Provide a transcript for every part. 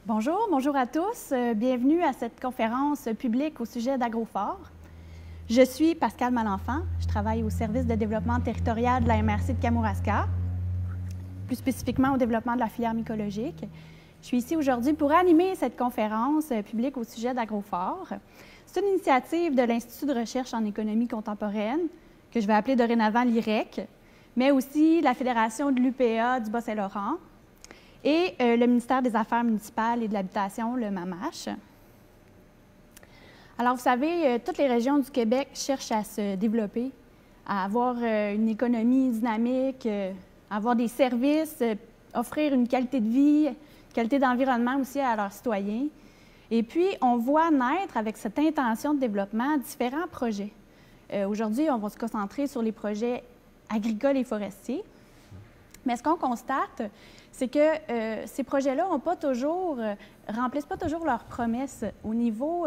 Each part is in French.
Bonjour à tous. Bienvenue à cette conférence publique au sujet d'Agrofor. Je suis Pascale Malenfant. Je travaille au service de développement territorial de la MRC de Kamouraska, plus spécifiquement au développement de la filière mycologique. Je suis ici aujourd'hui pour animer cette conférence publique au sujet d'Agrofor. C'est une initiative de l'Institut de recherche en économie contemporaine, que je vais appeler dorénavant l'IREC, mais aussi la Fédération de l'UPA du Bas-Saint-Laurent, et le ministère des Affaires municipales et de l'Habitation, le MAMACH. Alors, vous savez, toutes les régions du Québec cherchent à se développer, à avoir une économie dynamique, à avoir des services, offrir une qualité de vie, qualité d'environnement aussi à leurs citoyens. Et puis, on voit naître avec cette intention de développement différents projets. Aujourd'hui, on va se concentrer sur les projets agricoles et forestiers. Mais ce qu'on constate, c'est que ces projets-là remplissent pas toujours leurs promesses au niveau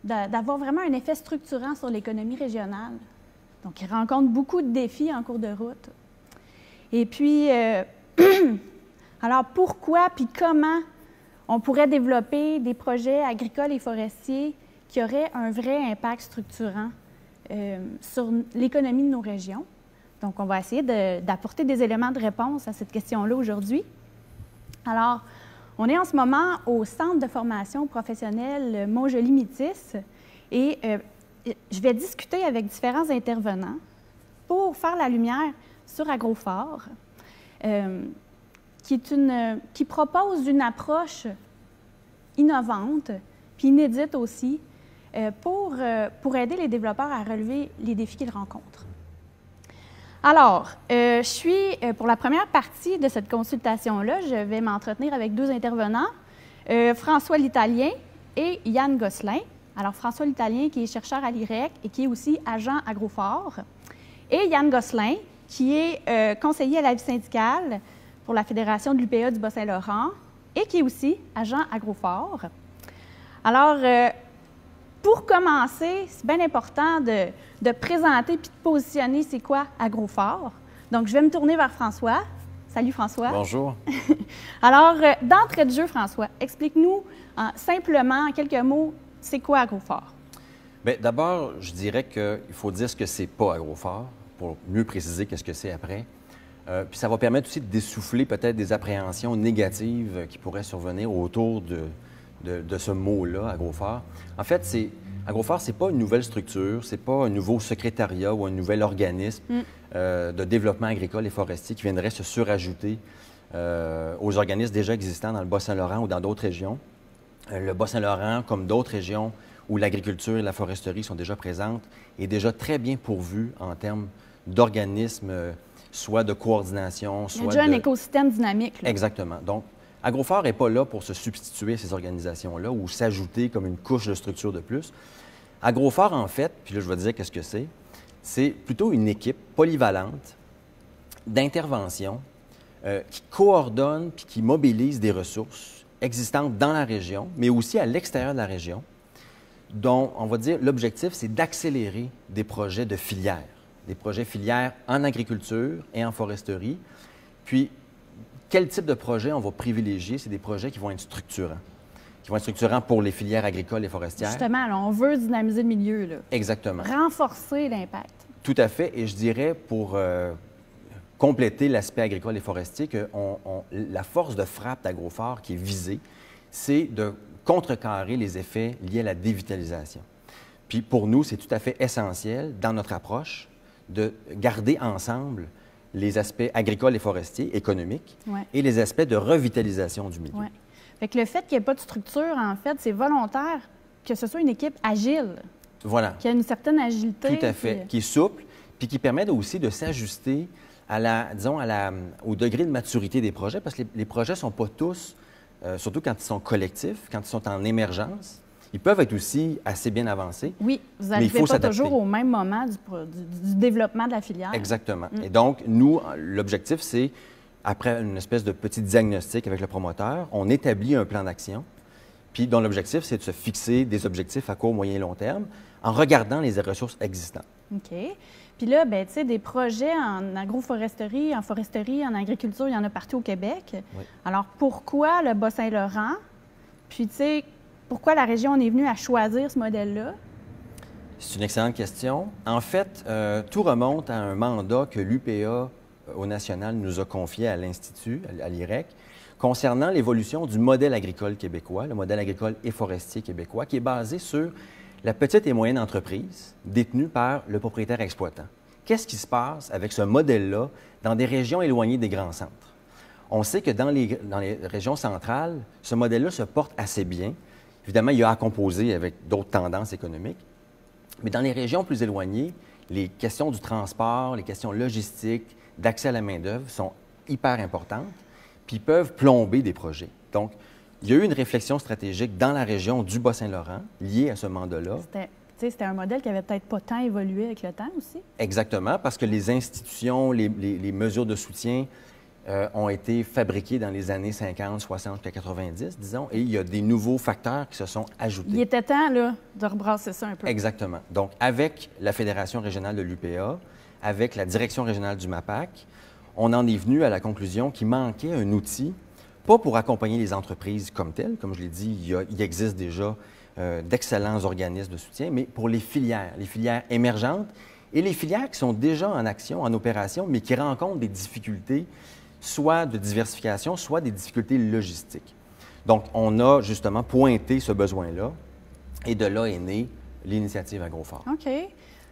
d'avoir vraiment un effet structurant sur l'économie régionale. Donc, ils rencontrent beaucoup de défis en cours de route. Et puis, alors pourquoi puis comment on pourrait développer des projets agricoles et forestiers qui auraient un vrai impact structurant sur l'économie de nos régions? Donc, on va essayer d'apporter des éléments de réponse à cette question-là aujourd'hui. Alors, on est en ce moment au Centre de formation professionnelle Montjoly-Métis et je vais discuter avec différents intervenants pour faire la lumière sur Agrofor, qui propose une approche innovante puis inédite aussi pour aider les développeurs à relever les défis qu'ils rencontrent. Alors, je suis, pour la première partie de cette consultation-là, je vais m'entretenir avec deux intervenants, François L'Italien et Yann Gosselin. Alors, François L'Italien, qui est chercheur à l'IREC et qui est aussi agent Agrofor, et Yann Gosselin, qui est conseiller à la vie syndicale pour la Fédération de l'UPA du Bas-Saint-Laurent et qui est aussi agent Agrofor. Alors, pour commencer, c'est bien important de présenter puis de positionner c'est quoi Agrofor. Donc, je vais me tourner vers François. Salut François. Bonjour. Alors, d'entrée de jeu, François, explique-nous simplement, en quelques mots, c'est quoi Agrofor? Bien, d'abord, je dirais qu'il faut dire ce que c'est pas Agrofor, pour mieux préciser qu'est-ce que c'est après. Puis ça va permettre aussi de dessouffler peut-être des appréhensions négatives qui pourraient survenir autour de ce mot-là, Agrofor. En fait, Agrofor, ce n'est pas une nouvelle structure, ce n'est pas un nouveau secrétariat ou un nouvel organisme de développement agricole et forestier qui viendrait se surajouter aux organismes déjà existants dans le Bas-Saint-Laurent ou dans d'autres régions. Le Bas-Saint-Laurent, comme d'autres régions où l'agriculture et la foresterie sont déjà présentes, est déjà très bien pourvu en termes d'organismes, soit de coordination, soit Il y a déjà un écosystème dynamique. Là. Exactement. Donc, Agrofor n'est pas là pour se substituer à ces organisations-là ou s'ajouter comme une couche de structure de plus. Agrofor, en fait, puis là, je vais dire qu'est-ce que c'est plutôt une équipe polyvalente d'intervention qui coordonne puis qui mobilise des ressources existantes dans la région, mais aussi à l'extérieur de la région, dont, on va dire, l'objectif, c'est d'accélérer des projets de filières, des projets filières en agriculture et en foresterie. Puis, quel type de projet on va privilégier? C'est des projets qui vont être structurants pour les filières agricoles et forestières. Justement, là, on veut dynamiser le milieu. Là. Exactement. Renforcer l'impact. Tout à fait. Et je dirais, pour compléter l'aspect agricole et forestier, que la force de frappe d'Agrofor qui est visée, c'est de contrecarrer les effets liés à la dévitalisation. Puis pour nous, c'est tout à fait essentiel dans notre approche de garder ensemble les aspects agricoles et forestiers, économiques, et les aspects de revitalisation du milieu. Fait que le fait qu'il n'y ait pas de structure, en fait, c'est volontaire que ce soit une équipe agile. Voilà. Qui a une certaine agilité. Tout à fait. Qui est souple, puis qui permet aussi de s'ajuster au degré de maturité des projets, parce que les projets ne sont pas tous, surtout quand ils sont collectifs, quand ils sont en émergence, ils peuvent être aussi assez bien avancés. Oui, vous n'arrivez pas toujours au même moment du développement de la filière. Exactement. Et donc, nous, l'objectif, c'est, après une espèce de petit diagnostic avec le promoteur, on établit un plan d'action, puis dont l'objectif, c'est de se fixer des objectifs à court, moyen et long terme en regardant les ressources existantes. OK. Puis là, bien, tu sais, des projets en agroforesterie, en foresterie, en agriculture, il y en a partout au Québec. Oui. Alors, pourquoi le Bas-Saint-Laurent? Puis, tu sais, pourquoi la région en est venue à choisir ce modèle-là? C'est une excellente question. En fait, tout remonte à un mandat que l'UPA au national nous a confié à l'Institut, à l'IREC, concernant l'évolution du modèle agricole québécois, le modèle agricole et forestier québécois, qui est basé sur la petite et moyenne entreprise détenue par le propriétaire exploitant. Qu'est-ce qui se passe avec ce modèle-là dans des régions éloignées des grands centres? On sait que dans les régions centrales, ce modèle-là se porte assez bien. Évidemment, il y a à composer avec d'autres tendances économiques. Mais dans les régions plus éloignées, les questions du transport, les questions logistiques, d'accès à la main-d'œuvre sont hyper importantes, puis peuvent plomber des projets. Donc, il y a eu une réflexion stratégique dans la région du Bas-Saint-Laurent liée à ce mandat-là. C'était un modèle qui avait peut-être pas tant évolué avec le temps aussi. Exactement, parce que les institutions, les mesures de soutien ont été fabriquées dans les années 50, 60 et 90, disons, et il y a des nouveaux facteurs qui se sont ajoutés. Il était temps, là, de rebrasser ça un peu. Exactement. Donc, avec la Fédération régionale de l'UPA, avec la direction régionale du MAPAC, on en est venu à la conclusion qu'il manquait un outil, pas pour accompagner les entreprises comme telles, comme je l'ai dit, il existe déjà d'excellents organismes de soutien, mais pour les filières émergentes et les filières qui sont déjà en action, en opération, mais qui rencontrent des difficultés, soit de diversification, soit des difficultés logistiques. Donc, on a justement pointé ce besoin-là, et de là est née l'initiative AgroFort. OK.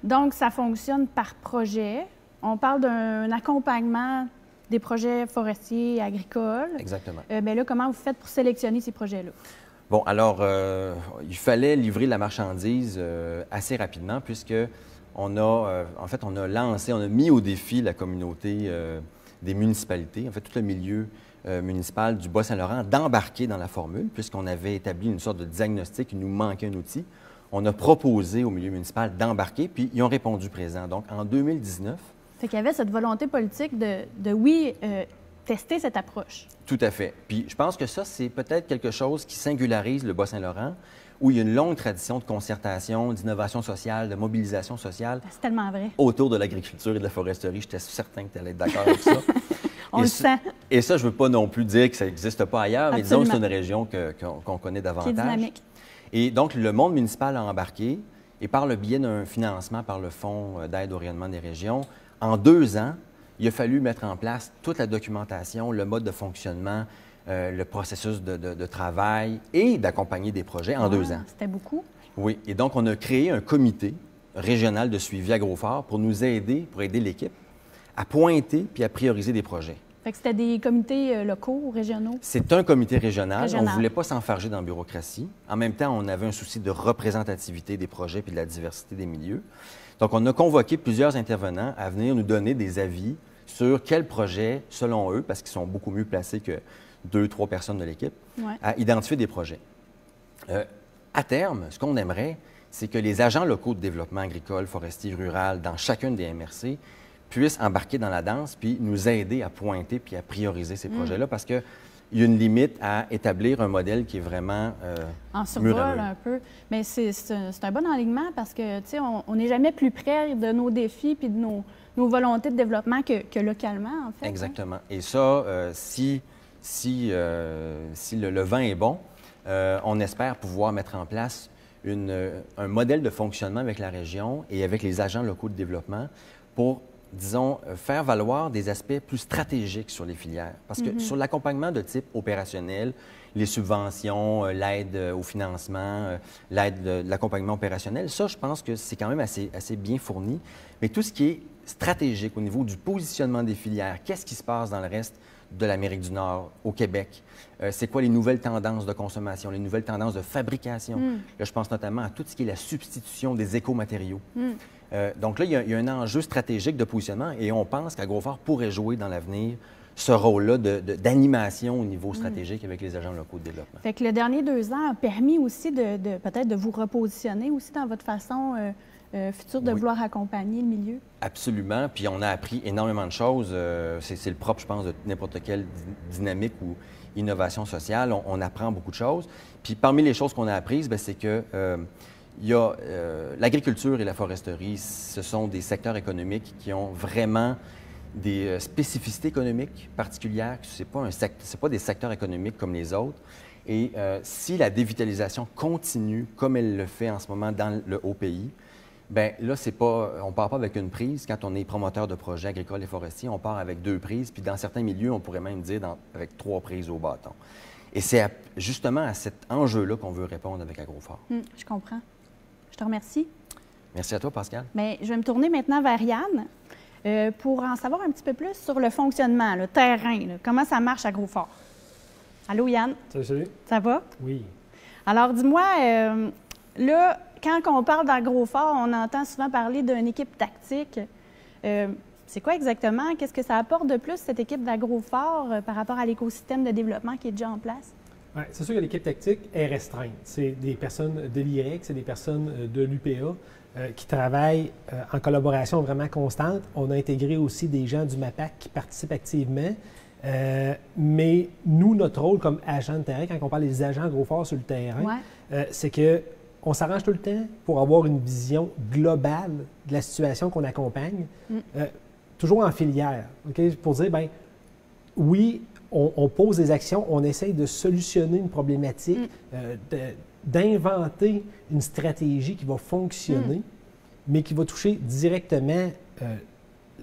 Donc, ça fonctionne par projet. On parle d'un accompagnement des projets forestiers et agricoles. Exactement. Bien là, comment vous faites pour sélectionner ces projets-là? Bon, alors, il fallait livrer la marchandise assez rapidement puisque on a lancé, on a mis au défi la communauté des municipalités, en fait, tout le milieu municipal du Bas-Saint-Laurent d'embarquer dans la formule puisqu'on avait établi une sorte de diagnostic, il nous manquait un outil. On a proposé au milieu municipal d'embarquer, puis ils ont répondu présent. Donc, en 2019... Fait qu'il y avait cette volonté politique de tester cette approche. Tout à fait. Puis je pense que ça, c'est peut-être quelque chose qui singularise le Bas-Saint-Laurent, où il y a une longue tradition de concertation, d'innovation sociale, de mobilisation sociale. C'est tellement vrai. Autour de l'agriculture et de la foresterie. J'étais certain que tu allais être d'accord avec ça. On le sent. Et ça, je ne veux pas non plus dire que ça n'existe pas ailleurs, mais disons que c'est une région qu'on connaît davantage. Qui est dynamique. Et donc, le monde municipal a embarqué, et par le biais d'un financement par le Fonds d'aide au rayonnement des régions, en 2 ans, il a fallu mettre en place toute la documentation, le mode de fonctionnement, le processus de travail et d'accompagner des projets en 2 ans. C'était beaucoup. Oui. Et donc, on a créé un comité régional de suivi AgroFort pour nous aider, pour aider l'équipe à pointer puis à prioriser des projets. Fait que c'était des comités locaux ou régionaux? C'est un comité régional. On ne voulait pas s'enfarger dans la bureaucratie. En même temps, on avait un souci de représentativité des projets puis de la diversité des milieux. Donc, on a convoqué plusieurs intervenants à venir nous donner des avis sur quels projets, selon eux, parce qu'ils sont beaucoup mieux placés que 2-3 personnes de l'équipe, à identifier des projets. À terme, ce qu'on aimerait, c'est que les agents locaux de développement agricole, forestier, rural, dans chacune des MRC, puissent embarquer dans la danse puis nous aider à pointer puis à prioriser ces projets-là parce qu'il y a une limite à établir un modèle qui est vraiment en survol un peu. Mais c'est un bon alignement parce que, tu sais, on n'est jamais plus près de nos défis puis de nos volontés de développement que localement, en fait. Exactement. Hein? Et ça, si le vent est bon, on espère pouvoir mettre en place un modèle de fonctionnement avec la région et avec les agents locaux de développement pour, disons, faire valoir des aspects plus stratégiques sur les filières. Parce que sur l'accompagnement de type opérationnel, les subventions, l'aide au financement, l'accompagnement opérationnel, ça, je pense que c'est quand même assez bien fourni. Mais tout ce qui est stratégique au niveau du positionnement des filières, qu'est-ce qui se passe dans le reste de l'Amérique du Nord, au Québec? C'est quoi les nouvelles tendances de consommation, les nouvelles tendances de fabrication? Là, je pense notamment à tout ce qui est la substitution des écomatériaux. Donc là, il y a un enjeu stratégique de positionnement et on pense qu'AgroFort pourrait jouer dans l'avenir ce rôle-là d'animation au niveau stratégique avec les agents locaux de développement. Fait que le dernier 2 ans a permis aussi peut-être de vous repositionner aussi dans votre façon future de vouloir accompagner le milieu? Absolument. Puis on a appris énormément de choses. C'est le propre, je pense, de n'importe quelle dynamique ou innovation sociale. On apprend beaucoup de choses. Puis parmi les choses qu'on a apprises, c'est que l'agriculture et la foresterie, ce sont des secteurs économiques qui ont vraiment des spécificités économiques particulières. Ce n'est pas des secteurs économiques comme les autres. Et si la dévitalisation continue comme elle le fait en ce moment dans le haut pays, bien là, on ne part pas avec une prise. Quand on est promoteur de projets agricoles et forestiers, on part avec 2 prises. Puis dans certains milieux, on pourrait même dire avec 3 prises au bâton. Et c'est justement à cet enjeu-là qu'on veut répondre avec Agrofor. Je comprends. Je te remercie. Merci à toi, Pascal. Bien, je vais me tourner maintenant vers Yann pour en savoir un petit peu plus sur le fonctionnement, le terrain, là, comment ça marche à Agrofor. Allô, Yann? Salut. Ça va? Oui. Alors, dis-moi, là, quand on parle d'Agrofor, on entend souvent parler d'une équipe tactique. C'est quoi exactement? Qu'est-ce que ça apporte de plus, cette équipe d'Agrofor, par rapport à l'écosystème de développement qui est déjà en place? Ouais, c'est sûr que l'équipe tactique est restreinte. C'est des personnes de l'IREC, c'est des personnes de l'UPA qui travaillent en collaboration vraiment constante. On a intégré aussi des gens du MAPAC qui participent activement. Mais nous, notre rôle comme agent de terrain, quand on parle des agents Agrofor sur le terrain, c'est qu'on s'arrange tout le temps pour avoir une vision globale de la situation qu'on accompagne, toujours en filière, okay? Pour dire, bien, oui, on pose des actions, on essaye de solutionner une problématique, d'inventer une stratégie qui va fonctionner, mais qui va toucher directement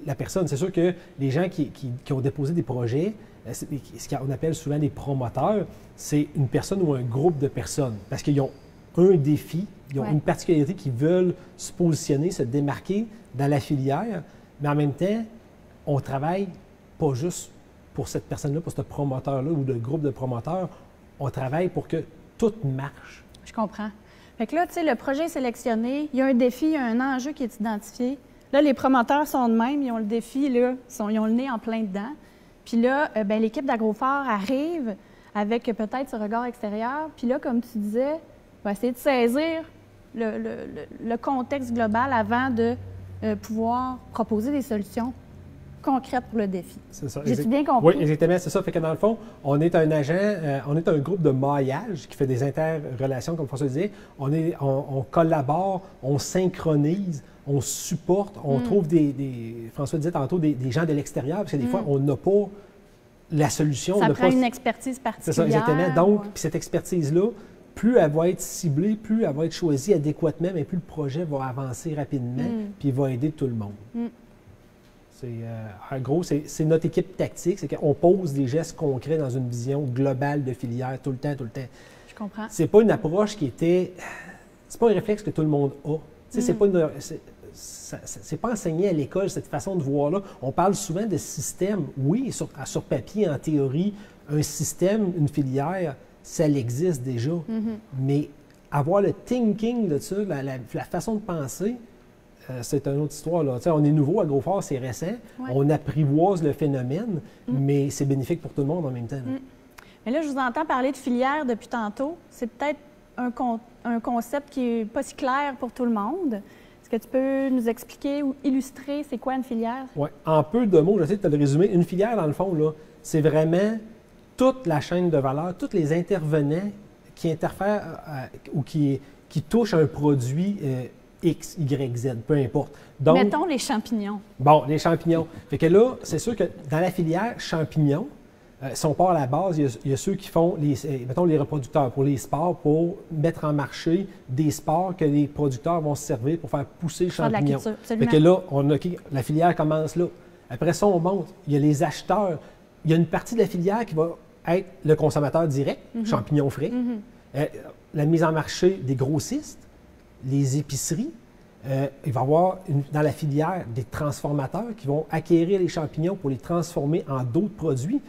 la personne. C'est sûr que les gens qui ont déposé des projets, ce qu'on appelle souvent des promoteurs, c'est une personne ou un groupe de personnes, parce qu'ils ont un défi, ils ont une particularité qu'ils veulent se positionner, se démarquer dans la filière, mais en même temps, on travaille pas juste pour cette personne-là, pour ce promoteur-là ou le groupe de promoteurs, on travaille pour que tout marche. Je comprends. Fait que là, tu sais, le projet est sélectionné, il y a un défi, il y a un enjeu qui est identifié. Là, les promoteurs sont de même, ils ont le défi, là, ils ont le nez en plein dedans. Puis là, bien, l'équipe d'Agrofor arrive avec peut-être ce regard extérieur. Puis là, comme tu disais, on va essayer de saisir le contexte global avant de pouvoir proposer des solutions concrètes pour le défi. C'est ça. J'ai-tu bien compris? Oui, exactement, c'est ça. Fait que dans le fond, on est un agent, on est un groupe de maillage qui fait des interrelations, comme François disait. On collabore, on synchronise, on supporte, on trouve François disait tantôt, des gens de l'extérieur, parce que des fois, on n'a pas la solution. Ça prend une expertise particulière. C'est ça, exactement. Donc, puis cette expertise-là, plus elle va être ciblée, plus elle va être choisie adéquatement, mais plus le projet va avancer rapidement, puis il va aider tout le monde. En gros, c'est notre équipe tactique, c'est qu'on pose des gestes concrets dans une vision globale de filière tout le temps. Je comprends. C'est pas une approche qui était... C'est pas un réflexe que tout le monde a. C'est pas enseigné à l'école, cette façon de voir-là. On parle souvent de système. Oui, sur papier, en théorie, un système, une filière, ça existe déjà. Mais avoir le thinking de ça, la façon de penser, c'est une autre histoire. Là. On est nouveau, Agrofor, c'est récent. On apprivoise le phénomène, mais c'est bénéfique pour tout le monde en même temps. Mais là, je vous entends parler de filière depuis tantôt. C'est peut-être un concept qui n'est pas si clair pour tout le monde. Est-ce que tu peux nous expliquer ou illustrer c'est quoi une filière? Oui. En peu de mots, j'essaie de te le résumer. Une filière, dans le fond, là, c'est vraiment toute la chaîne de valeur, tous les intervenants qui interfèrent ou qui touchent un produit X, Y, Z, peu importe. Donc, mettons les champignons. Bon, les champignons. Fait que là, c'est sûr que dans la filière champignons, si on part à la base, il y a ceux qui font, mettons, les reproducteurs pour les sports, pour mettre en marché des sports que les producteurs vont se servir pour faire pousser le champignon. Fait que là, la filière commence là. Après ça, on monte. Il y a les acheteurs. Il y a une partie de la filière qui va être le consommateur direct, champignons frais. La mise en marché des grossistes, les épiceries. Il va y avoir dans la filière des transformateurs qui vont acquérir les champignons pour les transformer en d'autres produits.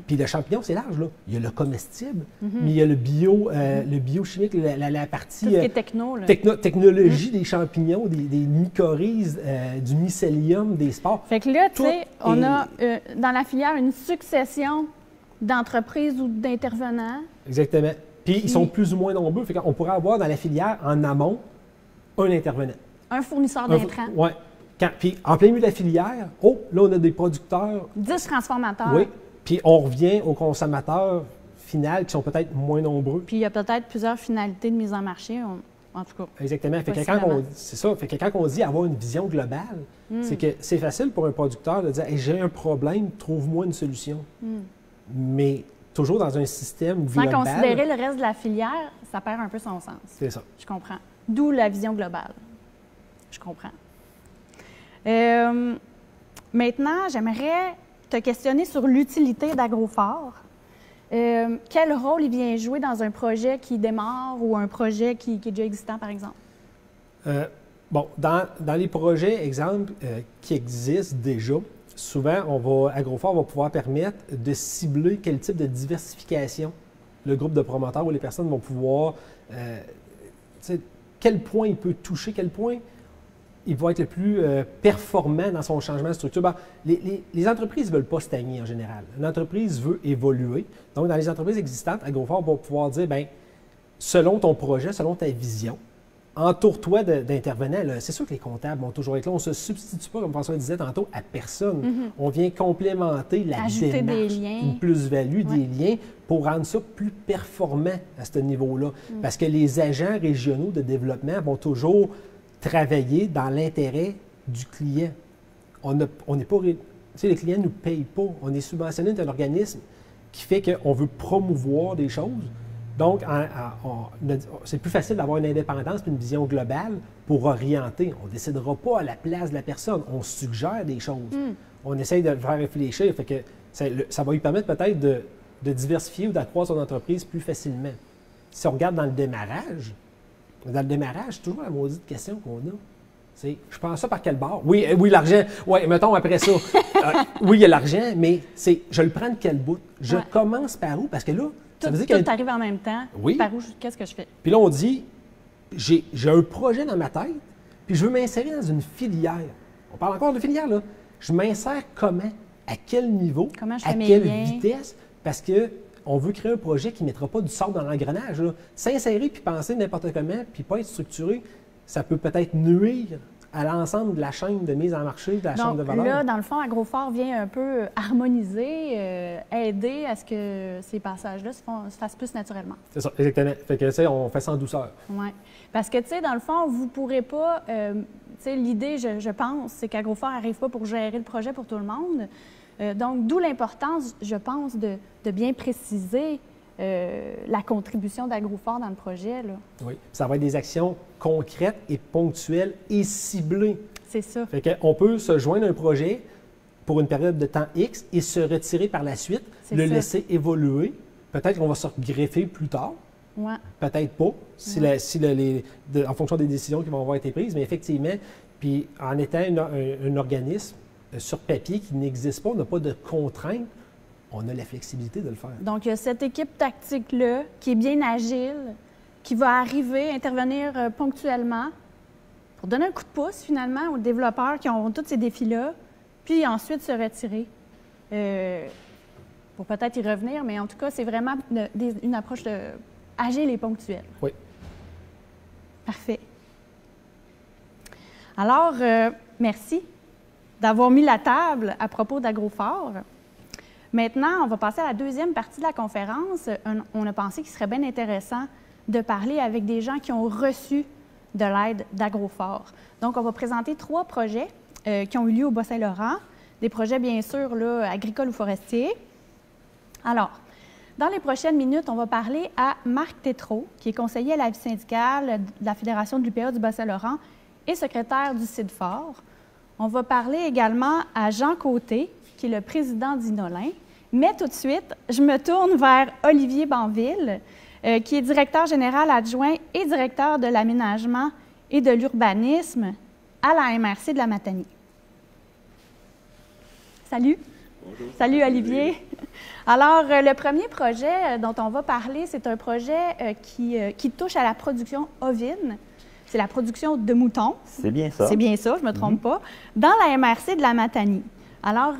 Puis le champignon, c'est large, là. Il y a le comestible, mais il y a le biochimique, la partie... Tout ce qui est techno, là. Technologie des champignons, des mycorhizes, du mycélium, des spores. Fait que là, tu sais, on a dans la filière une succession d'entreprises ou d'intervenants. Exactement. Puis ils sont plus ou moins nombreux. Fait qu'on pourrait avoir dans la filière, en amont, un intervenant. Un fournisseur d'intrants. Oui. Puis en plein milieu de la filière, là, on a des producteurs. 10 transformateurs. Oui. Puis on revient aux consommateurs finaux qui sont peut-être moins nombreux. Puis il y a peut-être plusieurs finalités de mise en marché, en tout cas. Exactement. C'est ça. Fait que quand on dit avoir une vision globale, c'est que c'est facile pour un producteur de dire hey, j'ai un problème, trouve-moi une solution. Mais toujours dans un système Sans global. considérer le reste de la filière, ça perd un peu son sens. C'est ça. Je comprends. D'où la vision globale. Je comprends. Maintenant, j'aimerais te questionner sur l'utilité d'Agrofort. Quel rôle il vient jouer dans un projet qui démarre ou un projet qui est déjà existant, par exemple? Bon, dans les projets, exemple, qui existent déjà, souvent, Agrofort va pouvoir permettre de cibler quel type de diversification le groupe de promoteurs ou les personnes vont pouvoir, quel point il peut toucher, quel point il va être le plus performant dans son changement de structure. Ben, les entreprises ne veulent pas stagner en général. Une entreprise veut évoluer. Donc, dans les entreprises existantes, Agrofort va pouvoir dire, bien, selon ton projet, selon ta vision, entoure-toi d'intervenants. C'est sûr que les comptables vont toujours être là. On ne se substitue pas, comme François disait tantôt, à personne. On vient complémenter la Ajouter démarche, des liens. une plus-value, des liens, pour rendre ça plus performant à ce niveau-là. Parce que les agents régionaux de développement vont toujours travailler dans l'intérêt du client. On n'est pas... Tu sais, les clients ne nous payent pas. On est subventionné d'un organisme qui fait qu'on veut promouvoir des choses. Donc, c'est plus facile d'avoir une indépendance et une vision globale pour orienter. On ne décidera pas à la place de la personne. On suggère des choses. On essaye de le faire réfléchir. Fait que ça va lui permettre peut-être de diversifier ou d'accroître son entreprise plus facilement. Si on regarde dans le démarrage, c'est toujours la maudite question qu'on a. C'est, je prends ça par quel bord? Oui, l'argent. Oui, mettons après ça. Oui, il y a l'argent, mais c'est, je le prends de quel bout? Je commence par où? Parce que là, ça veut dire tout arrive en même temps. Oui. Par où, qu'est-ce que je fais? Puis là, on dit, j'ai un projet dans ma tête, puis je veux m'insérer dans une filière. On parle encore de filière, là. Je m'insère comment? À quel niveau? Comment je à fais mes quelle liens? vitesse? Parce que on veut créer un projet qui ne mettra pas du sable dans l'engrenage. S'insérer puis penser n'importe comment, puis pas être structuré, ça peut peut-être nuire à l'ensemble de la chaîne de mise en marché, de la chaîne de valeur. Là, dans le fond, Agrofort vient un peu harmoniser, aider à ce que ces passages-là se fassent plus naturellement. C'est ça, exactement. Fait que, tu sais, on fait ça en douceur. Oui. Parce que, tu sais, dans le fond, vous ne pourrez pas... tu sais, l'idée, je pense, c'est qu'Agrofort n'arrive pas pour gérer le projet pour tout le monde. Donc, d'où l'importance, je pense, de bien préciser la contribution d'Agrofort dans le projet, là. Oui. Ça va être des actions concrètes et ponctuelles et ciblées. C'est ça. Fait qu'on peut se joindre à un projet pour une période de temps X et se retirer par la suite, laisser évoluer. Peut-être qu'on va se greffer plus tard. Ouais. Peut-être pas, en fonction des décisions qui vont avoir été prises, mais effectivement, puis en étant un organisme sur papier qui n'existe pas, on n'a pas de contraintes, on a la flexibilité de le faire. Donc, il y a cette équipe tactique-là qui est bien agile, qui va arriver, intervenir ponctuellement pour donner un coup de pouce, finalement, aux développeurs qui ont tous ces défis-là, puis ensuite se retirer pour peut-être y revenir, mais en tout cas, c'est vraiment une approche agile et ponctuelle. Oui. Parfait. Alors, merci d'avoir mis la table à propos d'Agrofort. Maintenant, on va passer à la deuxième partie de la conférence. On a pensé qu'il serait bien intéressant de parler avec des gens qui ont reçu de l'aide d'Agrofort. Donc, on va présenter 3 projets qui ont eu lieu au Bas-Saint-Laurent, des projets, bien sûr, là, agricoles ou forestiers. Alors, dans les prochaines minutes, on va parler à Marc Tétrault, qui est conseiller à la vie syndicale de la Fédération de l'UPA du Bas-Saint-Laurent et secrétaire du CIDFOR. On va parler également à Jean Côté, qui est le président d'Inolin. Mais tout de suite, je me tourne vers Olivier Banville, qui est directeur général adjoint et directeur de l'aménagement et de l'urbanisme à la MRC de la Matanie. Salut. Bonjour. Salut Olivier. Alors, le premier projet dont on va parler, c'est un projet qui touche à la production ovine. C'est la production de moutons. C'est bien ça. C'est bien ça, je ne me trompe pas, dans la MRC de la Matanie. Alors,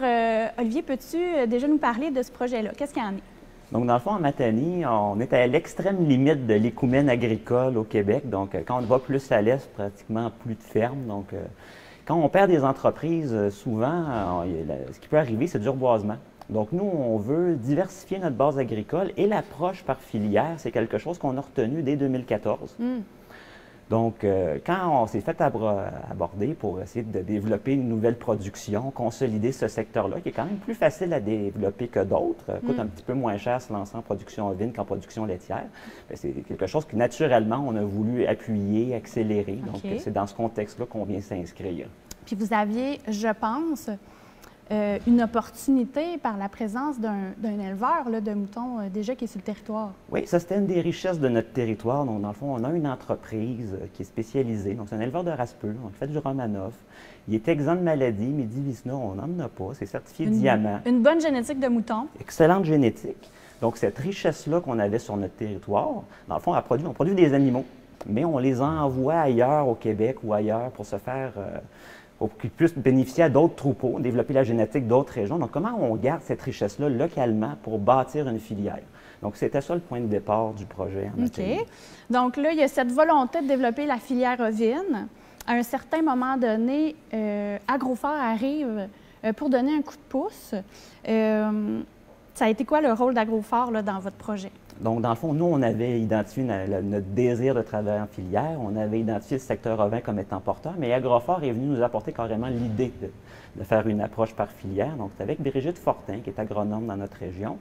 Olivier, peux-tu déjà nous parler de ce projet-là? Qu'est-ce qu'il y en est? Donc, dans le fond, en Matanie, on est à l'extrême limite de l'écoumène agricole au Québec. Donc, quand on va plus à l'est, pratiquement plus de fermes. Donc, quand on perd des entreprises, souvent, ce qui peut arriver, c'est du reboisement. Donc, nous, on veut diversifier notre base agricole et l'approche par filière, c'est quelque chose qu'on a retenu dès 2014. Donc, quand on s'est fait aborder pour essayer de développer une nouvelle production, consolider ce secteur-là, qui est quand même plus facile à développer que d'autres, coûte un petit peu moins cher se lancer en production ovine qu'en production laitière, c'est quelque chose que naturellement, on a voulu appuyer, accélérer. Donc, c'est dans ce contexte-là qu'on vient s'inscrire. Puis vous aviez, je pense, une opportunité par la présence d'un éleveur là, de moutons déjà qui est sur le territoire. Oui, ça c'était une des richesses de notre territoire. Donc, dans le fond, on a une entreprise qui est spécialisée. Donc, c'est un éleveur de race pure, donc fait du Romanov. Il est exempt de maladie, Midi-Vizsla, on n'en a pas. C'est certifié diamant. Une bonne génétique de moutons. Excellente génétique. Donc, cette richesse-là qu'on avait sur notre territoire, dans le fond, on produit des animaux, mais on les envoie ailleurs au Québec ou ailleurs pour se faire... pour qu'ils puissent bénéficier à d'autres troupeaux, développer la génétique d'autres régions. Donc, comment on garde cette richesse-là localement pour bâtir une filière? Donc, c'était ça le point de départ du projet en Matane. OK. Donc là, il y a cette volonté de développer la filière ovine. À un certain moment donné, Agrofor arrive pour donner un coup de pouce. Ça a été quoi le rôle d'Agrofor dans votre projet? Donc, dans le fond, nous, on avait identifié notre désir de travailler en filière. On avait identifié le secteur ovin comme étant porteur, mais Agrofor est venu nous apporter carrément l'idée de faire une approche par filière. Donc, c'est avec Brigitte Fortin, qui est agronome dans notre région,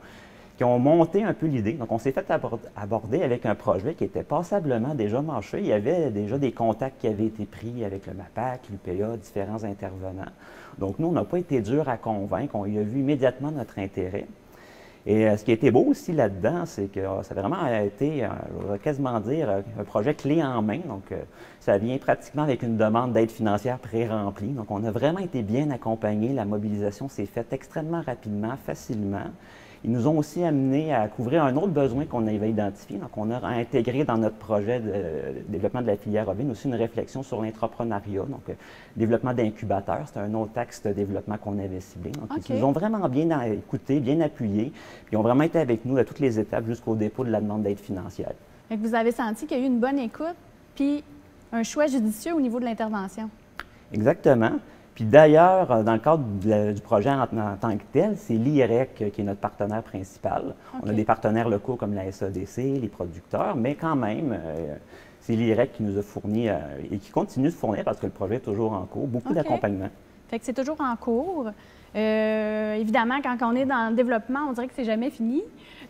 qui ont monté un peu l'idée. Donc, on s'est fait aborder avec un projet qui était passablement déjà marché. Il y avait déjà des contacts qui avaient été pris avec le MAPAC, l'UPA, différents intervenants. Donc, nous, on n'a pas été dur à convaincre. On y a vu immédiatement notre intérêt. Et ce qui a été beau aussi là-dedans, c'est que ça a vraiment été, je vais quasiment dire, un projet clé en main. Donc, ça vient pratiquement avec une demande d'aide financière pré-remplie. Donc, on a vraiment été bien accompagnés. La mobilisation s'est faite extrêmement rapidement, facilement. Ils nous ont aussi amené à couvrir un autre besoin qu'on avait identifié. Donc, on a intégré dans notre projet de développement de la filière ovine aussi une réflexion sur l'entrepreneuriat, donc développement d'incubateurs. C'est un autre axe de développement qu'on avait ciblé. Donc, ils nous ont vraiment bien écoutés, bien appuyés, puis ils ont vraiment été avec nous à toutes les étapes jusqu'au dépôt de la demande d'aide financière. Et vous avez senti qu'il y a eu une bonne écoute, puis un choix judicieux au niveau de l'intervention. Exactement. Puis d'ailleurs, dans le cadre du projet en tant que tel, c'est l'IREC qui est notre partenaire principal. Okay. On a des partenaires locaux comme la SADC, les producteurs, mais quand même, c'est l'IREC qui nous a fourni et qui continue de fournir parce que le projet est toujours en cours, beaucoup d'accompagnement. Fait que c'est toujours en cours. Évidemment, quand on est dans le développement, on dirait que c'est jamais fini.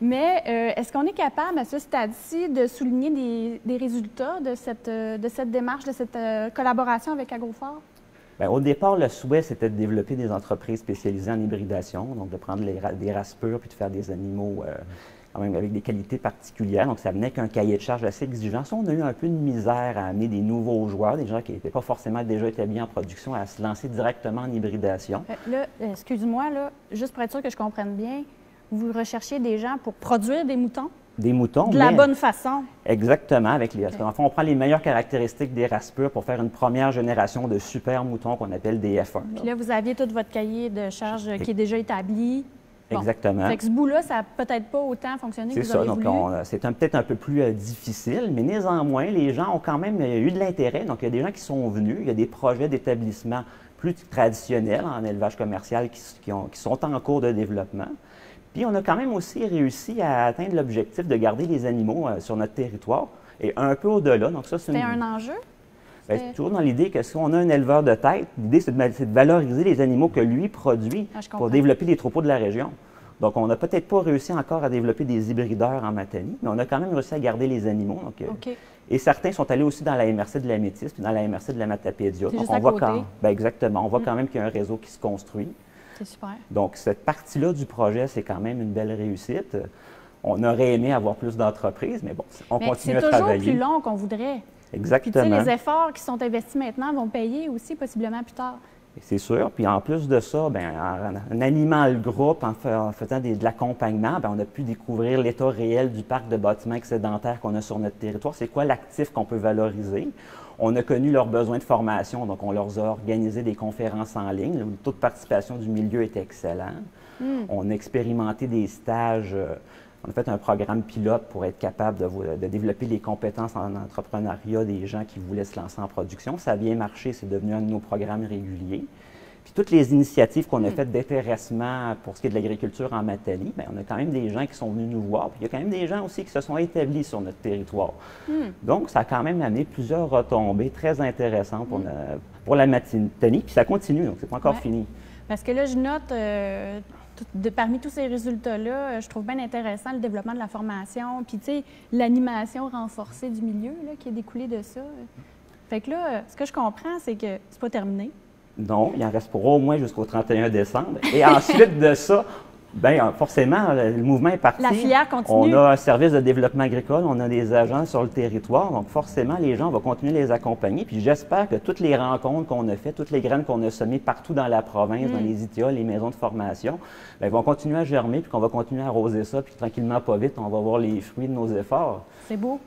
Mais est-ce qu'on est capable, à ce stade-ci, de souligner des résultats de cette démarche, de cette collaboration avec Agrofor? Bien, au départ, le souhait, c'était de développer des entreprises spécialisées en hybridation, donc de prendre des races pures puis de faire des animaux quand même avec des qualités particulières. Donc, ça venait avec un cahier de charges assez exigeant. Ça, on a eu un peu de misère à amener des nouveaux joueurs, des gens qui n'étaient pas forcément déjà établis en production, à se lancer directement en hybridation. Là, excuse-moi, juste pour être sûr que je comprenne bien, vous recherchiez des gens pour produire des moutons? Des moutons. De la bonne façon. Exactement. En fait, on prend les meilleures caractéristiques des races pures pour faire une première génération de super moutons qu'on appelle des F1. Puis là, vous aviez tout votre cahier de charges qui est déjà établi. Bon. Exactement. Fait que ce bout-là, ça n'a peut-être pas autant fonctionné que vous auriez voulu. C'est peut-être un peu plus difficile, mais néanmoins, les gens ont quand même eu de l'intérêt. Donc, il y a des gens qui sont venus, il y a des projets d'établissement plus traditionnels en élevage commercial qui sont en cours de développement. Puis, on a quand même aussi réussi à atteindre l'objectif de garder les animaux sur notre territoire et un peu au-delà. Donc, ça, c'était un enjeu? Bien, c'est toujours dans l'idée que si on a un éleveur de tête, l'idée, c'est de valoriser les animaux que lui produit pour développer les troupeaux de la région. Donc, on n'a peut-être pas réussi encore à développer des hybrideurs en Matane, mais on a quand même réussi à garder les animaux. Donc, et certains sont allés aussi dans la MRC de la Métis puis dans la MRC de la Matapédia. Donc, on voit exactement, on voit quand même qu'il y a un réseau qui se construit. C'est super. Donc, cette partie-là du projet, c'est quand même une belle réussite. On aurait aimé avoir plus d'entreprises, mais bon, on continue à travailler. C'est toujours plus long qu'on voudrait. Exactement. Puis, les efforts qui sont investis maintenant vont payer aussi possiblement plus tard. C'est sûr. Puis en plus de ça, bien, en animant le groupe, en faisant de l'accompagnement, bien, on a pu découvrir l'état réel du parc de bâtiments excédentaires qu'on a sur notre territoire. C'est quoi l'actif qu'on peut valoriser? On a connu leurs besoins de formation, donc on leur a organisé des conférences en ligne où le taux de participation du milieu était excellent. On a expérimenté des stages. On a fait un programme pilote pour être capable de développer les compétences en entrepreneuriat des gens qui voulaient se lancer en production. Ça a bien marché, c'est devenu un de nos programmes réguliers. Puis toutes les initiatives qu'on a faites d'intéressement pour ce qui est de l'agriculture en Matali, bien, on a quand même des gens qui sont venus nous voir. Puis il y a quand même des gens aussi qui se sont établis sur notre territoire. Donc, ça a quand même amené plusieurs retombées très intéressantes pour la Matani. Puis ça continue, donc c'est pas encore fini. Parce que là, je note, parmi tous ces résultats-là, je trouve bien intéressant le développement de la formation, puis tu sais, l'animation renforcée du milieu là, qui a découlé de ça. Fait que là, ce que je comprends, c'est que c'est pas terminé. Non, il en reste pour au moins jusqu'au 31 décembre. Et ensuite de ça, bien, forcément, le mouvement est parti. La filière continue. On a un service de développement agricole, on a des agents sur le territoire, donc forcément, les gens vont continuer à les accompagner. Puis j'espère que toutes les rencontres qu'on a faites, toutes les graines qu'on a semées partout dans la province, dans les ITA, les maisons de formation, bien, vont continuer à germer, puis qu'on va continuer à arroser ça, puis tranquillement, pas vite, on va voir les fruits de nos efforts. C'est beau.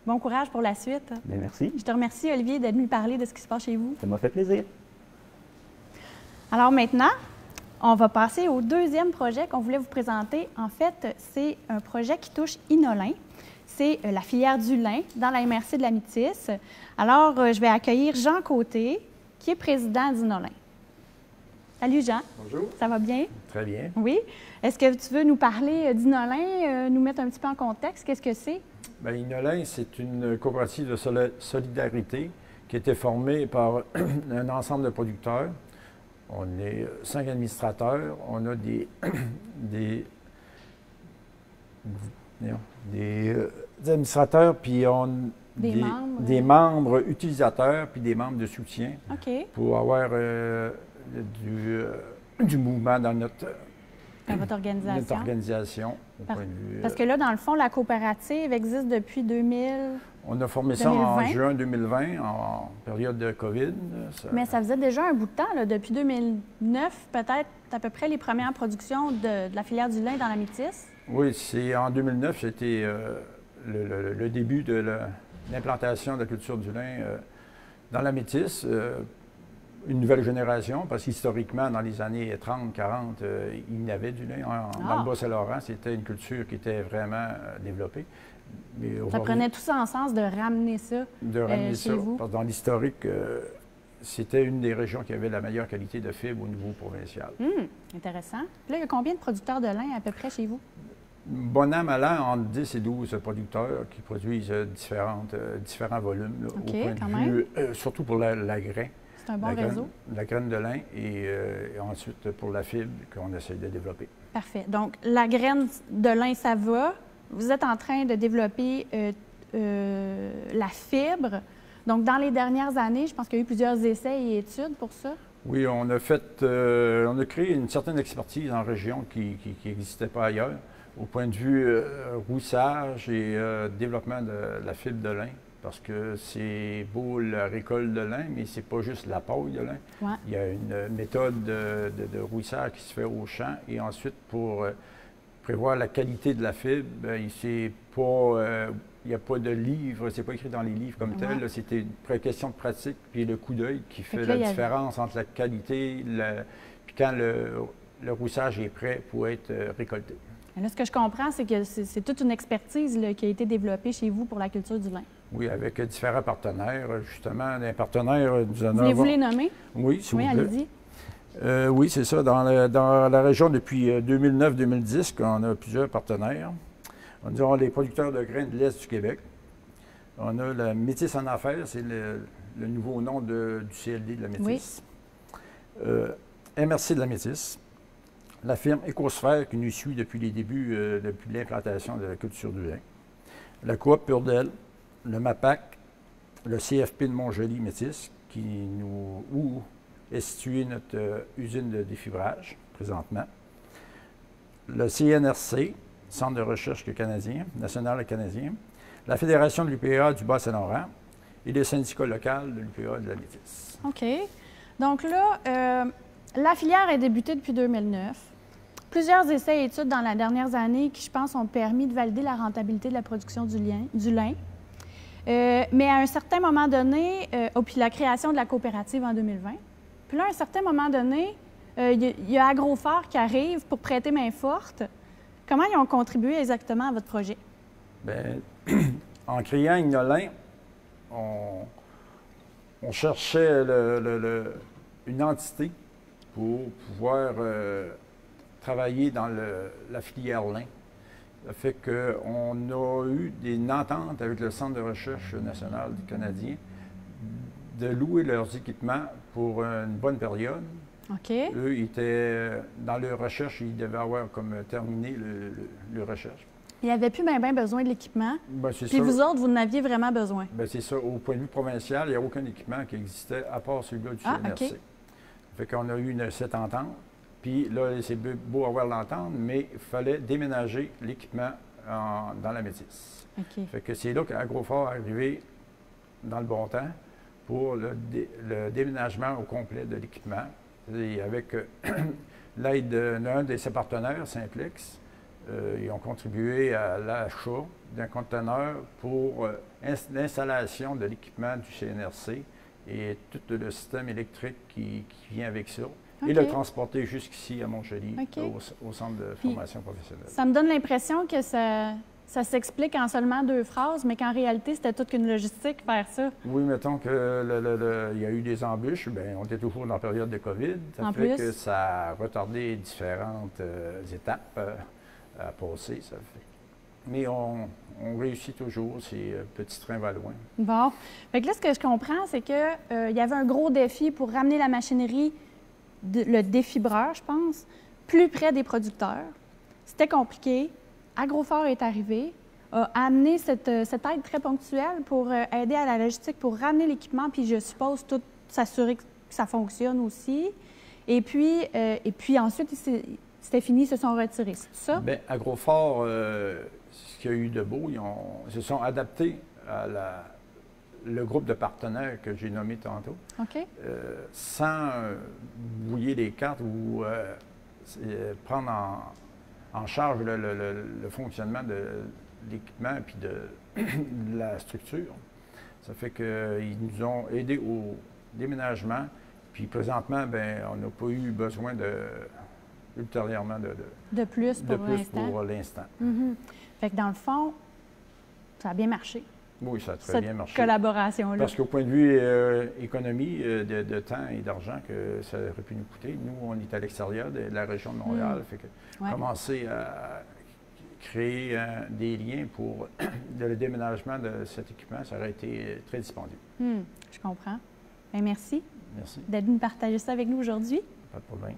Bon courage pour la suite. Bien, merci. Je te remercie, Olivier, d'être venu parler de ce qui se passe chez vous. Ça m'a fait plaisir. Alors maintenant, on va passer au deuxième projet qu'on voulait vous présenter. En fait, c'est un projet qui touche Inolin. C'est la filière du lin dans la MRC de la Métis. Alors, je vais accueillir Jean Côté, qui est président d'Inolin. Salut Jean. Bonjour. Ça va bien? Très bien. Oui. Est-ce que tu veux nous parler d'Inolin, nous mettre un petit peu en contexte? Qu'est-ce que c'est? Bien, Inolin, c'est une coopérative de solidarité qui a été formée par un ensemble de producteurs. On est 5 administrateurs, on a des administrateurs, puis des membres utilisateurs, puis des membres de soutien pour avoir du mouvement dans notre organisation. Parce que là, dans le fond, la coopérative existe depuis 2000. On a formé ça en juin 2020, en période de COVID. Mais ça faisait déjà un bout de temps, là, depuis 2009, peut-être à peu près les premières productions de la filière du lin dans la Métis. Oui, c'est en 2009, c'était le début de l'implantation de la culture du lin dans la Métis. Une nouvelle génération, parce qu'historiquement, dans les années 30, 40, il y avait du lin. Dans le Bas-Saint-Laurent, c'était une culture qui était vraiment développée. Mais ça prenait tout ça en sens de ramener ça chez vous? Parce que dans l'historique, c'était une des régions qui avait la meilleure qualité de fibre au niveau provincial. Intéressant. Puis là, il y a combien de producteurs de lin à peu près chez vous? Bon an, mal an, entre 10 et 12 producteurs qui produisent différents volumes, là, au point de vue, surtout pour la grain. C'est un bon réseau. La graine de lin et ensuite pour la fibre qu'on essaie de développer. Parfait. Donc, la graine de lin, ça va. Vous êtes en train de développer la fibre. Donc, dans les dernières années, je pense qu'il y a eu plusieurs essais et études pour ça. Oui, on a créé une certaine expertise en région qui n'existait pas ailleurs, au point de vue rouissage et développement de la fibre de lin. Parce que c'est beau la récolte de lin, mais c'est pas juste la paille de lin. Ouais. Il y a une méthode de rouissage qui se fait au champ. Et ensuite, pour prévoir la qualité de la fibre, il n'y a pas de livre, c'est pas écrit dans les livres comme tel. C'était une question de pratique, puis le coup d'œil qui fait la différence entre la qualité, puis quand le rouissage est prêt pour être récolté. Là, ce que je comprends, c'est que c'est toute une expertise là, qui a été développée chez vous pour la culture du lin. Oui, avec différents partenaires. Justement, des partenaires nous en avons... Voulez-vous les nommer? Oui, s'il vous plaît. Allez-y. Oui, c'est ça. Dans la région, depuis 2009-2010, on a plusieurs partenaires. On a les producteurs de grains de l'Est du Québec. On a la Métis en affaires, c'est le nouveau nom du CLD de la Métis. Oui. MRC de la Métis. La firme Écosphère qui nous suit depuis les débuts, depuis l'implantation de la culture du lin. La Coop Purdel, le MAPAC, le CFP de Montjoly Métis, où est située notre usine de défibrage présentement. Le CNRC, Centre de recherche canadien, national et canadien. La Fédération de l'UPA du Bas-Saint-Laurent et le syndicat local de l'UPA de la Métis. OK. Donc là, la filière a débuté depuis 2009. Plusieurs essais et études dans les dernières années qui, je pense, ont permis de valider la rentabilité de la production du lin. Mais à un certain moment donné, puis la création de la coopérative en 2020, puis là, à un certain moment donné, il y a Agrophare qui arrive pour prêter main forte. Comment ils ont contribué exactement à votre projet? Bien, en créant Inolin, on cherchait une entité pour pouvoir travailler dans la filière lin. Ça fait qu'on a eu une entente avec le Centre de recherche national canadien de louer leurs équipements pour une bonne période. OK. Eux, ils étaient dans leur recherche, ils devaient avoir comme terminé leur recherche. Il n'y avait plus bien besoin de l'équipement. Ben, c'est Puis ça. vous autres, vous en aviez vraiment besoin. Ben, c'est ça. Au point de vue provincial, il n'y a aucun équipement qui existait à part celui-là du CNRC. OK. Ça fait qu'on a eu cette entente. Puis là, c'est beau avoir l'entente, mais il fallait déménager l'équipement dans la métisse. OK. Fait que c'est là qu'Agrofort est arrivé dans le bon temps pour le déménagement au complet de l'équipement. Et avec l'aide d'un de ses partenaires, Simplex, ils ont contribué à l'achat d'un conteneur pour l'installation de l'équipement du CNRC et tout le système électrique qui vient avec ça. OK. Et le transporter jusqu'ici à Montjoli, OK. au centre de formation professionnelle. Ça me donne l'impression que ça s'explique en seulement 2 phrases, mais qu'en réalité, c'était toute une logistique faire ça. Oui, mettons que il y a eu des embûches. Bien, on était toujours dans la période de COVID. Ça En fait plus. que ça a retardé différentes étapes à passer. Ça fait. Mais on réussit toujours. Ces petits trains va loin. Bon. Fait que là, ce que je comprends, c'est qu'il y avait un gros défi pour ramener la machinerie, le défibreur, je pense, plus près des producteurs. C'était compliqué. Agrofort est arrivé, a amené cette aide très ponctuelle pour aider à la logistique, pour ramener l'équipement, puis je suppose tout s'assurer que ça fonctionne aussi. Et puis ensuite, c'était fini, ils se sont retirés. C'est ça? Bien, Agrofort, ce qu'il y a eu de beau, ils se sont adaptés à le groupe de partenaires que j'ai nommé tantôt, OK. sans brouiller les cartes ou prendre en charge le fonctionnement de l'équipement et de la structure. Ça fait qu'ils nous ont aidés au déménagement. Puis présentement, bien, on n'a pas eu besoin ultérieurement De plus de pour plus l'instant. pour l'instant. Mhm. Fait que dans le fond, ça a bien marché, Oui, ça a très cette bien marché. collaboration-là. Parce qu'au point de vue économie de temps et d'argent que ça aurait pu nous coûter, nous, on est à l'extérieur de la région de Montréal. Fait que Ouais. commencer à créer des liens pour le déménagement de cet équipement, ça aurait été très dispendieux. Je comprends. Bien, merci Merci, d'être venu partager ça avec nous aujourd'hui. pas de problème.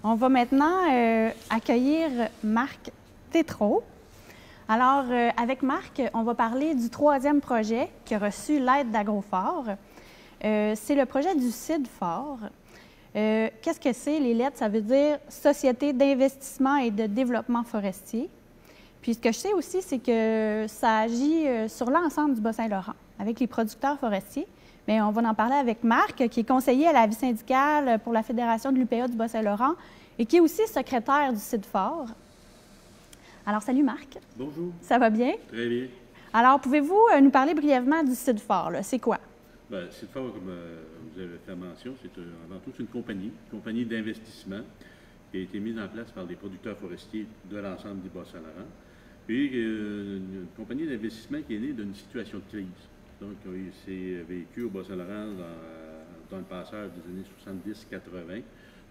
On va maintenant accueillir Marc Tétrault. Alors, avec Marc, on va parler du 3e projet qui a reçu l'aide d'Agrofort. C'est le projet du CIDFOR. Qu'est-ce que c'est? Les lettres, ça veut dire Société d'investissement et de développement forestier. Puis ce que je sais aussi, c'est que ça agit sur l'ensemble du Bas-Saint-Laurent, avec les producteurs forestiers. Bien, on va en parler avec Marc, qui est conseiller à la vie syndicale pour la Fédération de l'UPA du Bas-Saint-Laurent et qui est aussi secrétaire du CIDFOR. Alors, salut Marc. Bonjour. Ça va bien? Très bien. Alors, pouvez-vous nous parler brièvement du CIDFOR? C'est quoi? Bien, CIDFOR, comme vous avez fait mention, c'est avant tout une compagnie d'investissement qui a été mise en place par des producteurs forestiers de l'ensemble du Bas-Saint-Laurent. Puis, une compagnie d'investissement qui est née d'une situation de crise. Donc, c'est vécu au Bas-Saint-Laurent dans le passage des années 70-80,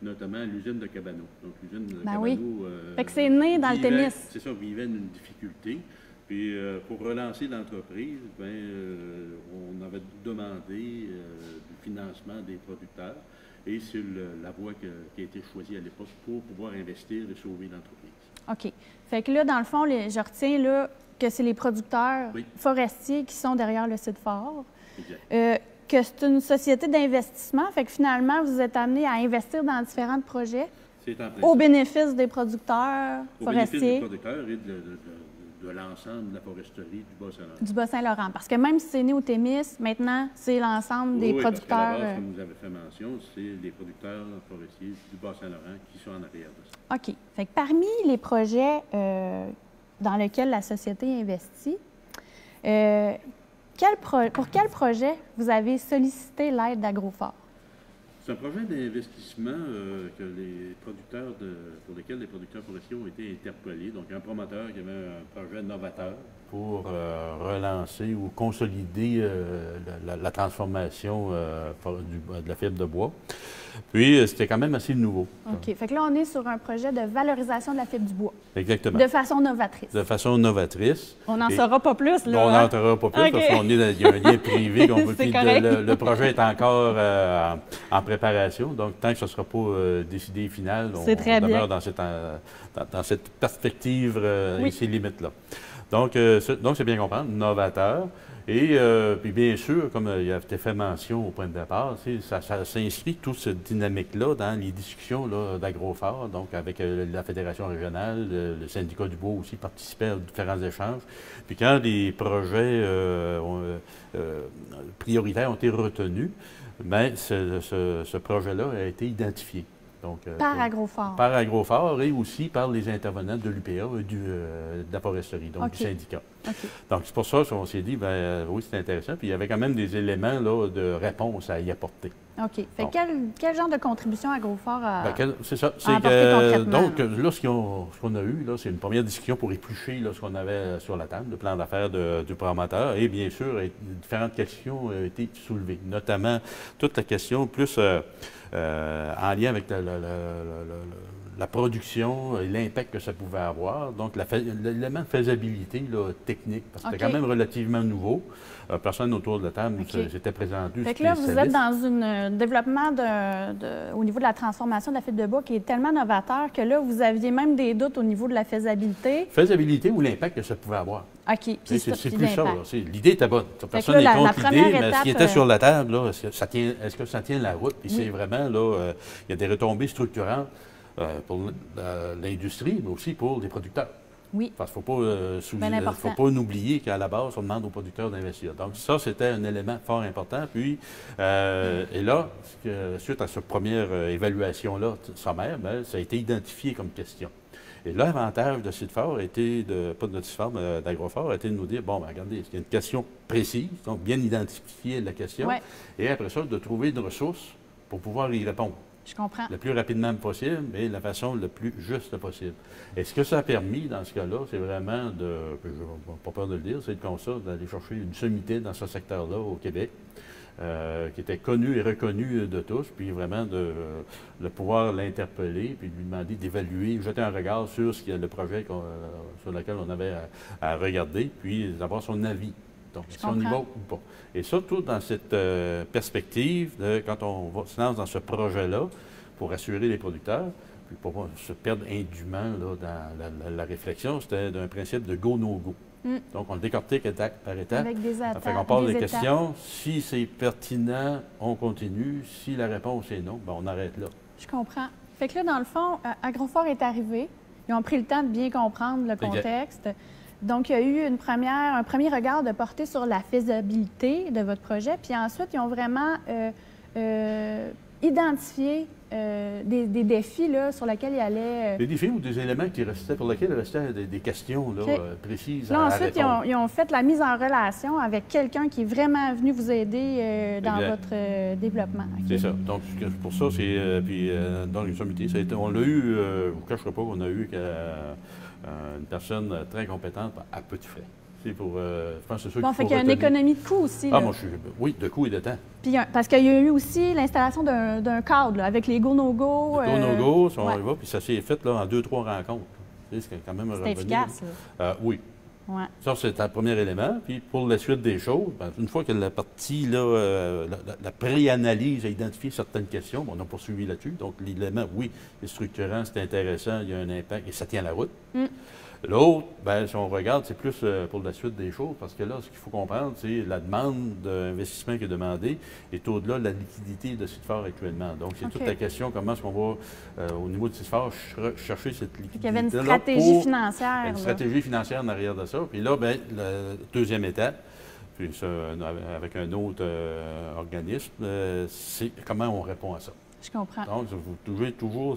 notamment l'usine de Cabano. Donc, l'usine de Cabano... Oui. Fait que c'est né dans le Témis. C'est ça, vivait une difficulté. Puis, pour relancer l'entreprise, on avait demandé du financement des producteurs et c'est la voie qui a été choisie à l'époque pour pouvoir investir et sauver l'entreprise. OK. Fait que là, dans le fond, je retiens là, que c'est les producteurs forestiers qui sont derrière le CIDFOR. Exact. Que c'est une société d'investissement. Fait que finalement, vous êtes amené à investir dans différents projets C'est en plein au ça. bénéfice des producteurs Au bénéfice forestiers des producteurs et de l'ensemble de la foresterie du Bas-Saint-Laurent. du Bas-Saint-Laurent. Parce que même si c'est né au Témis, maintenant, c'est l'ensemble des Oui, producteurs. parce qu'à la base, comme vous avez fait mention, c'est les producteurs forestiers du Bas-Saint-Laurent qui sont en arrière de ça. OK. Fait que parmi les projets dans lesquels la société investit, pour quel projet vous avez sollicité l'aide d'Agrofort? C'est un projet d'investissement pour lequel les producteurs forestiers ont été interpellés. Donc, un promoteur qui avait un projet novateur pour relancer ou consolider la transformation de la fibre de bois. Puis, c'était quand même assez nouveau. OK. Fait que là, on est sur un projet de valorisation de la fibre du bois. Exactement. De façon novatrice. De façon novatrice. On n'en Et saura pas plus, là. on hein? n'en saura pas plus OK. parce qu'il y a un lien privé. C'est correct. Le projet est encore en préparation. Donc, tant que ce ne sera pas décidé final, on demeure dans cette perspective et ces limites-là. Donc, c'est bien comprendre, novateur. Et puis bien sûr, comme il a été fait mention au point de départ, ça s'inscrit toute cette dynamique-là dans les discussions d'Agrophare, donc avec la Fédération régionale, le syndicat du bois aussi participait à différents échanges. Puis quand les projets prioritaires ont été retenus, bien, ce projet-là a été identifié. Donc, par Agrophare. Par Agrophare et aussi par les intervenants de l'UPA et de la foresterie, donc du syndicat. Okay. Donc, c'est pour ça qu'on s'est dit, bien, oui, c'est intéressant. Puis, il y avait quand même des éléments là, de réponse à y apporter. OK. Fait bon. Quel genre de contribution Agrophare a c'est ça. Donc, là, ce qu'on a eu, là, c'est une première discussion pour éplucher là, ce qu'on avait sur la table, le plan d'affaires du promoteur. Et bien sûr, différentes questions ont été soulevées, notamment toute la question plus en lien avec la production et l'impact que ça pouvait avoir. Donc, l'élément de faisabilité là, technique, parce que c'était quand même relativement nouveau. Personne autour de la table s'était présenté. Fait que là, vous êtes dans un développement au niveau de la transformation de la fibre de bois qui est tellement novateur que là, vous aviez même des doutes au niveau de la faisabilité. Faisabilité ou l'impact que ça pouvait avoir. OK. C'est plus ça. L'idée était bonne. Personne n'est contre l'idée, mais ce qui était sur la table, est-ce que ça tient la route? Puis c'est vraiment, là, il y a des retombées structurantes pour l'industrie, mais aussi pour les producteurs. Oui. Parce qu'il ne faut pas oublier qu'à la base, on demande aux producteurs d'investir. Donc, ça, c'était un élément fort important. Puis, et là, suite à cette première évaluation-là sommaire, bien, ça a été identifié comme question. Et l'avantage de Sitfort pas de Sitfort, mais d'Agrophare, a été de nous dire, bon, bien, regardez, il y a une question précise, donc bien identifier la question, et après ça, de trouver une ressource pour pouvoir y répondre. Je comprends. Le plus rapidement possible, mais de la façon le plus juste possible. Et ce que ça a permis, dans ce cas-là, c'est vraiment je n'ai pas peur de le dire, c'est comme ça, d'aller chercher une sommité dans ce secteur-là au Québec, qui était connu et reconnu de tous, puis vraiment de pouvoir l'interpeller, puis de lui demander d'évaluer, jeter un regard sur le projet sur lequel on avait à regarder, puis d'avoir son avis. Donc, si on y va ou pas. Et surtout dans cette perspective, quand on se lance dans ce projet-là, pour assurer les producteurs, puis pour ne pas se perdre indûment là, dans la réflexion, c'était d'un principe de go, no go. Donc, on le décortique étape par étape. Avec des étapes. Ça fait qu'on pose des questions. Si c'est pertinent, on continue. Si la réponse est non, bien, on arrête là. Je comprends. Fait que là, dans le fond, Agrophare est arrivé. Ils ont pris le temps de bien comprendre le contexte. Donc, il y a eu un premier regard de porter sur la faisabilité de votre projet. Puis ensuite, ils ont vraiment identifié des défis là, sur lesquels il allait... Des défis ou des éléments pour lesquels il restait des questions là, précises à ensuite, ils ont fait la mise en relation avec quelqu'un qui est vraiment venu vous aider dans votre développement. C'est ça. Donc, pour ça, dans les sommités, on l'a eu, je ne cacherai pas qu'on a eu une personne très compétente à peu de frais. Je pense que c'est ça fait qu'il y a une économie de coûts aussi. Là. Oui, de coûts et de temps. Puis, parce qu'il y a eu aussi l'installation d'un cadre là, avec les go-no-go. Les go-no-go, on y va, puis ça s'est fait là, en 2-3 rencontres. C'est quand même c'est efficace. Oui. Ouais. Ça, c'est un premier élément. Puis pour la suite des choses, une fois que la partie, là, la pré-analyse a identifié certaines questions, on a poursuivi là-dessus. Donc, l'élément, oui, c'est structurant, c'est intéressant, il y a un impact et ça tient la route. L'autre, bien, si on regarde, c'est plus pour la suite des choses, parce que là, ce qu'il faut comprendre, c'est la demande d'investissement qui est demandée est au-delà de la liquidité de Sitfort actuellement. Donc, c'est toute la question, comment est-ce qu'on va, au niveau de Sitfort, chercher cette liquidité. Il y avait une stratégie financière. Une stratégie financière en arrière de ça. Puis là, bien, la deuxième étape, puis ça, avec un autre organisme, c'est comment on répond à ça. Je comprends. Donc, vous toujours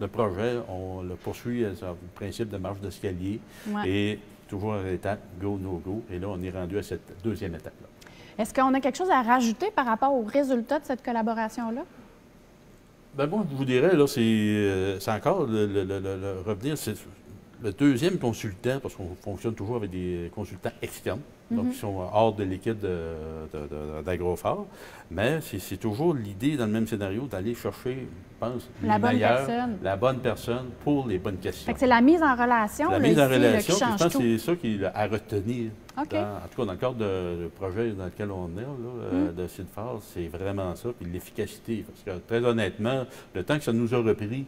le projet, on le poursuit sur le principe de marche d'escalier et toujours à l'étape go, no go. Et là, on est rendu à cette deuxième étape-là. Est-ce qu'on a quelque chose à rajouter par rapport aux résultats de cette collaboration-là? Bien, moi, je vous dirais, là, c'est encore le revenir. Le deuxième consultant, parce qu'on fonctionne toujours avec des consultants externes, donc qui sont hors de l'équipe d'Agrophare, mais c'est toujours l'idée dans le même scénario d'aller chercher, je pense, la bonne personne pour les bonnes questions. C'est la mise en relation, la mise en relation, qui change je pense tout. que c'est ça qui est à retenir. OK. En tout cas, dans le cadre du projet dans lequel on est, là, de Sylphare, c'est vraiment ça, puis l'efficacité. Parce que très honnêtement, le temps que ça nous a repris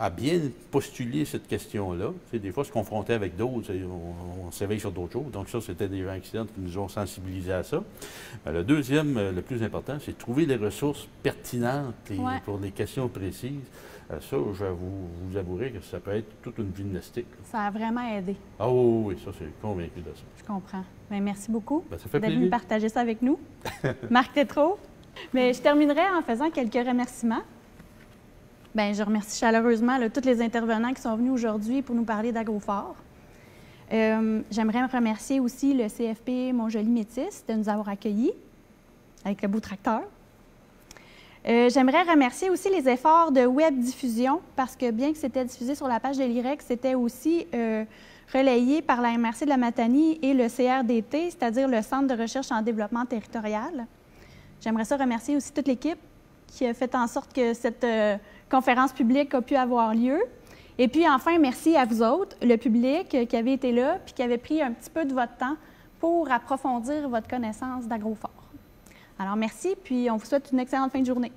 à bien postuler cette question-là. Des fois, se confronter avec d'autres, on s'éveille sur d'autres choses. Donc ça, c'était des gens externes qui nous ont sensibilisés à ça. Le deuxième, le plus important, c'est de trouver les ressources pertinentes pour les questions précises. Ça, je vous avouerai que ça peut être toute une gymnastique. Ça a vraiment aidé. Ah oui, ça, c'est convaincu de ça. Je comprends. Bien, merci beaucoup Ça fait d'être plaisir. venu partager ça avec nous. Marc Tétrault. Mais je terminerai en faisant quelques remerciements. Bien, je remercie chaleureusement tous les intervenants qui sont venus aujourd'hui pour nous parler d'Agrophare. J'aimerais remercier aussi le CFP Montjoly-Métis de nous avoir accueillis avec le beau tracteur. J'aimerais remercier aussi les efforts de web diffusion parce que bien que c'était diffusé sur la page de l'IREC, c'était aussi relayé par la MRC de la Matanie et le CRDT, c'est-à-dire le Centre de recherche en développement territorial. J'aimerais ça remercier aussi toute l'équipe qui a fait en sorte que cette conférence publique a pu avoir lieu. Et puis enfin, merci à vous autres, le public qui avait été là puis qui avait pris un petit peu de votre temps pour approfondir votre connaissance d'Agrophare. Alors merci, puis on vous souhaite une excellente fin de journée.